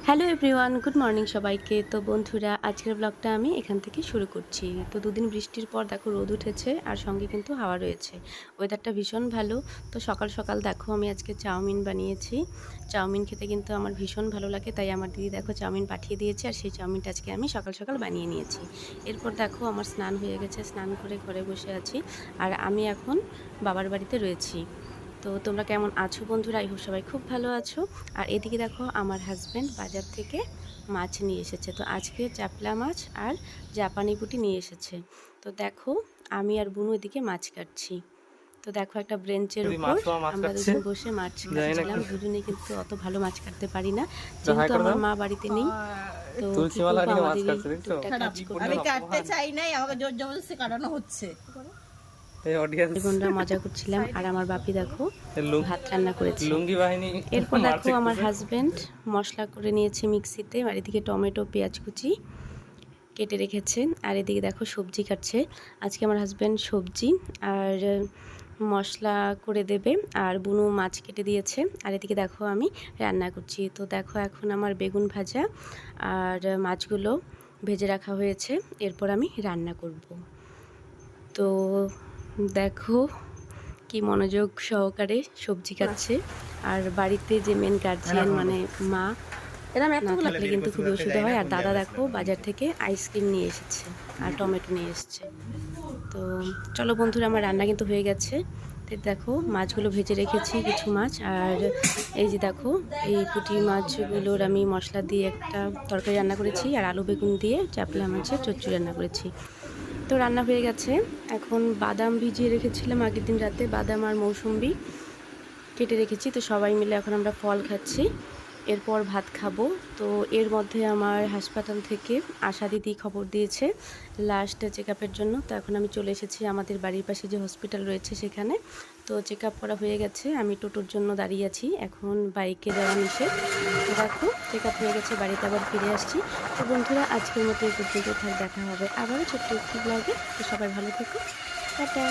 Hello everyone, good morning সবাইকে। তো বন্ধুরা, আজকের ব্লগটা আমি এখান থেকে শুরু করছি। তো দুদিন বৃষ্টির পর দেখো রোদ উঠেছে আর সঙ্গে কিন্তু হাওয়া রয়েছে। ওয়েদারটা ভীষণ ভালো। তো সকাল সকাল দেখো আমি আজকে চাউমিন বানিয়েছি। চাউমিন খেতে কিন্তু আমার ভীষণ ভালো লাগে, তাই আমার দিদি দেখো চাউমিন পাঠিয়ে দিয়েছে আর সেই চাউমিনটা আজকে আমি সকাল সকাল বানিয়ে নিয়েছি। এরপর দেখো আমার স্নান হয়ে গেছে, স্নান করে ঘরে বসে আছি আর আমি এখন বাবার বাড়িতে রয়েছি। তো তোমরা কেমন আছো বন্ধুরা? আই হোপ সবাই খুব ভালো আছো। আর এদিকে দেখো আমার হাজব্যান্ড বাজার থেকে মাছ নিয়ে এসেছে। তো আজকে চাপলা মাছ আর জাপানি পুঁটি নিয়ে এসেছে। তো দেখো আমি আর বুনু এদিকে মাছ কাটছি। তো দেখো একটা ব্রেঞ্চের উপর আমরা দুজন বসে মাছ কাটছিলাম। দুজনে কিন্তু অত ভালো মাছ কাটতে পারি না, যেহেতু আমার মা বাড়িতে নেই। তো আমাদের টুকটাক কাজ করতে আমি কাটতে চাই নাই, আমাকে জোর জবরদস্তি কাটানো হচ্ছে। বোনরা মজা করছিলাম আর আমার বাপি দেখো ভাত রান্না করেছে। এরপর দেখো আমার হাজবেন্ড মশলা করে নিয়েছে মিক্সিতে, আর এদিকে টমেটো পেঁয়াজ কুচি কেটে রেখেছে আর এদিকে দেখো সবজি কাটছে। আজকে আমার হাজবেন্ড সবজি আর মশলা করে দেবে আর বুনু মাছ কেটে দিয়েছে। আর এদিকে দেখো আমি রান্না করছি। তো দেখো এখন আমার বেগুন ভাজা আর মাছগুলো ভেজে রাখা হয়েছে, এরপর আমি রান্না করব। তো দেখো কি মনোযোগ সহকারে সবজি কাটছে। আর বাড়িতে যে মেন গার্জিয়ান মানে মা না থাকলে কিন্তু খুবই অসুবিধা হয়। আর দাদা দেখো বাজার থেকে আইসক্রিম নিয়ে এসেছে আর টমেটো নিয়ে এসেছে। তো চলো বন্ধুরা, আমার রান্না কিন্তু হয়ে গেছে। তো দেখো মাছগুলো ভেজে রেখেছি কিছু মাছ, আর এই যে দেখো এই পুঁটি মাছগুলোর আমি মশলা দিয়ে একটা তরকারি রান্না করেছি আর আলু বেগুন দিয়ে চাপলা মাছের চচ্চড়ি রান্না করেছি। তো রান্না হয়ে গেছে। এখন বাদাম ভিজিয়ে রেখেছিলাম আগের দিন রাতে, বাদাম আর মৌসুম্বি কেটে রেখেছি। তো সবাই মিলে এখন আমরা ফল খাচ্ছি, এরপর ভাত খাবো। তো এর মধ্যে আমার হাসপাতাল থেকে আশা দিদি খবর দিয়েছে লাস্ট চেক আপের জন্য। তো এখন আমি চলে এসেছি আমাদের বাড়ির পাশে যে হসপিটাল রয়েছে সেখানে। তো চেক আপ করা হয়ে গেছে, আমি টোটোর জন্য দাঁড়িয়ে আছি, এখন বাইকে যাওয়া নিষেধ। তো দেখো চেক আপ হয়ে গেছে, বাড়িতে আবার ফিরে আসছি। তো বন্ধুরা, আজকের মতো এই পর্যন্ত দেখা হবে আবারও ছোট্ট একটি ব্লগে। তো সবাই ভালো থেকো, টাটা।